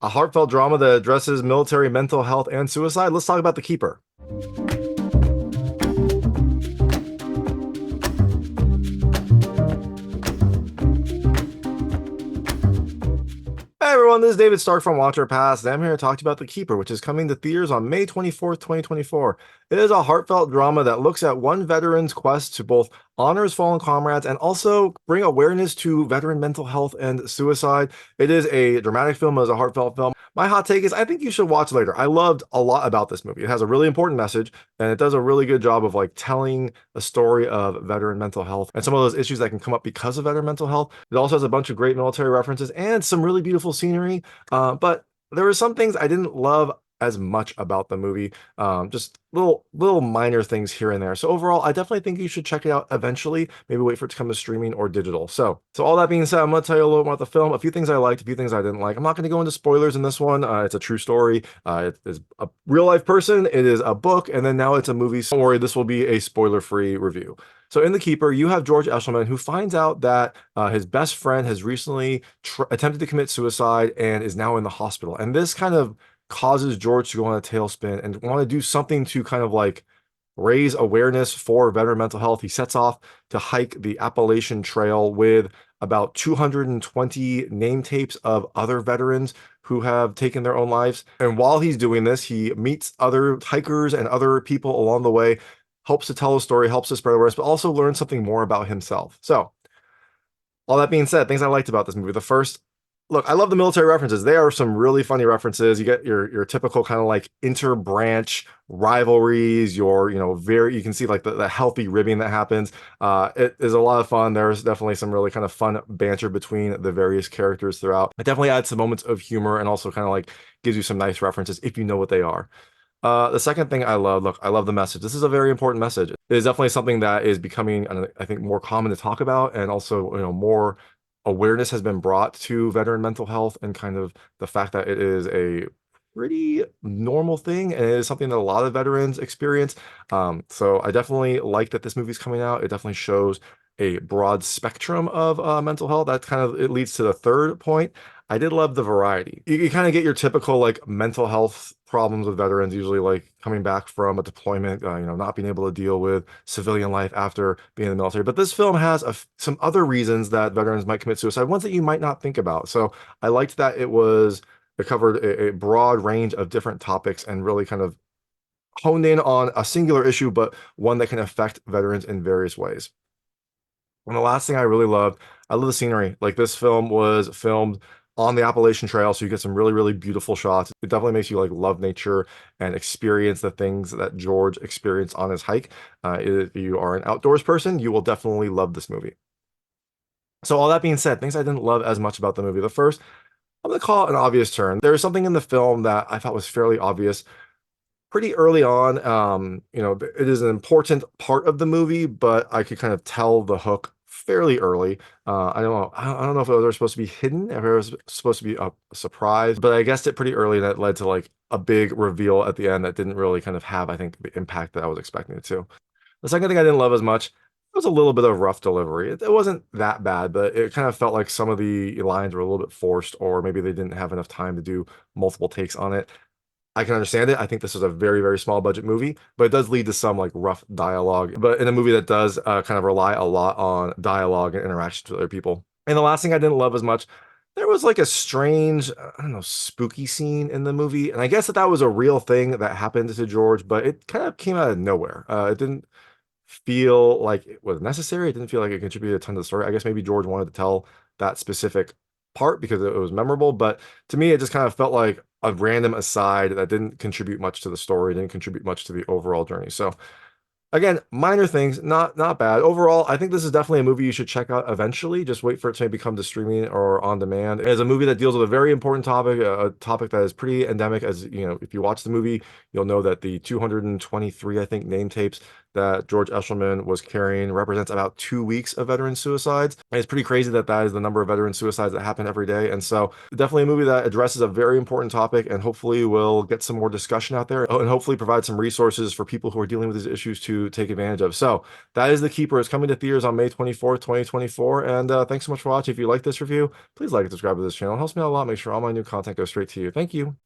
A heartfelt drama that addresses military mental health and suicide. Let's talk about The Keeper. Hey everyone, this is David Stark from Watcher Pass, and I'm here to talk to you about The Keeper, which is coming to theaters on May 24th, 2024. It is a heartfelt drama that looks at one veteran's quest to both honor his fallen comrades and also bring awareness to veteran mental health and suicide. It is a dramatic film, it is a heartfelt film. My hot take is I think you should watch later. I loved a lot about this movie. It has a really important message, and it does a really good job of like telling a story of veteran mental health and some of those issues that can come up because of veteran mental health. It also has a bunch of great military references and some really beautiful scenery. But there were some things I didn't love as much about the movie. Just little minor things here and there. So overall, I definitely think you should check it out eventually. Maybe wait for it to come to streaming or digital. So all that being said, I'm going to tell you a little about the film. A few things I liked, a few things I didn't like. I'm not going to go into spoilers in this one. It's a true story. It is a real life person. It is a book, and then now it's a movie. So don't worry, this will be a spoiler-free review. So in The Keeper, you have George Eshleman who finds out that his best friend has recently attempted to commit suicide and is now in the hospital. And this kind of causes George to go on a tailspin and want to do something to kind of like raise awareness for veteran mental health. He sets off to hike the Appalachian Trail with about 220 name tapes of other veterans who have taken their own lives. And while he's doing this, he meets other hikers and other people along the way, helps to tell a story, helps to spread awareness, but also learn something more about himself. So, all that being said, things I liked about this movie. The first, look, I love the military references. They are some really funny references. You get your typical kind of like inter-branch rivalries, very, you can see like the healthy ribbing that happens. It is a lot of fun. There's definitely some really kind of fun banter between the various characters throughout. It definitely adds some moments of humor and also kind of like gives you some nice references if you know what they are. The second thing I love, look, I love the message. This is a very important message. It is definitely something that is becoming, I think, more common to talk about, and also, more awareness has been brought to veteran mental health and kind of the fact that it is a pretty normal thing and it is something that a lot of veterans experience. So I definitely like that this movie's coming out. It definitely shows a broad spectrum of mental health. That kind of it leads to the third point. I did love the variety. You kind of get your typical like mental health problems with veterans, usually like coming back from a deployment, not being able to deal with civilian life after being in the military. But this film has some other reasons that veterans might commit suicide, ones that you might not think about. So I liked that it covered a broad range of different topics and really kind of honed in on a singular issue, but one that can affect veterans in various ways. And the last thing I really loved, I love the scenery. Like this film was filmed on the Appalachian Trail, so you get some really, really beautiful shots. It definitely makes you like love nature and experience the things that George experienced on his hike. If you are an outdoors person, you will definitely love this movie. So all that being said, things I didn't love as much about the movie. The first, I'm gonna call it an obvious turn. There's something in the film that I thought was fairly obvious pretty early on. It is an important part of the movie, but I could kind of tell the hook fairly early. I don't know. I don't know if it was supposed to be hidden, if it was supposed to be a surprise, but I guessed it pretty early, and that led to like a big reveal at the end that didn't really kind of have, I think, the impact that I was expecting it to. The second thing I didn't love as much was a little bit of rough delivery. It wasn't that bad, but it kind of felt like some of the lines were a little bit forced, or maybe they didn't have enough time to do multiple takes on it. I can understand it. I think this is a very, very small budget movie, but it does lead to some like rough dialogue. But in a movie that does kind of rely a lot on dialogue and interactions with other people. And the last thing I didn't love as much, there was like a strange, I don't know, spooky scene in the movie. And I guess that was a real thing that happened to George, but it kind of came out of nowhere. It didn't feel like it was necessary. It didn't feel like it contributed a ton to the story. I guess maybe George wanted to tell that specific part because it was memorable, but to me, it just kind of felt like a random aside that didn't contribute much to the story, didn't contribute much to the overall journey. So again, minor things, not bad. Overall, I think this is definitely a movie you should check out eventually. Just wait for it to maybe come to streaming or on demand. It is a movie that deals with a very important topic, a topic that is pretty endemic. As you know, if you watch the movie, you'll know that the 223, I think, name tapes that George Eshleman was carrying represents about 2 weeks of veteran suicides. And it's pretty crazy that that is the number of veteran suicides that happen every day. And so definitely a movie that addresses a very important topic and hopefully will get some more discussion out there and hopefully provide some resources for people who are dealing with these issues to take advantage of. So that is The Keeper. It's coming to theaters on May 24th, 2024. And thanks so much for watching. If you like this review, please like and subscribe to this channel. It helps me out a lot. Make sure all my new content goes straight to you. Thank you.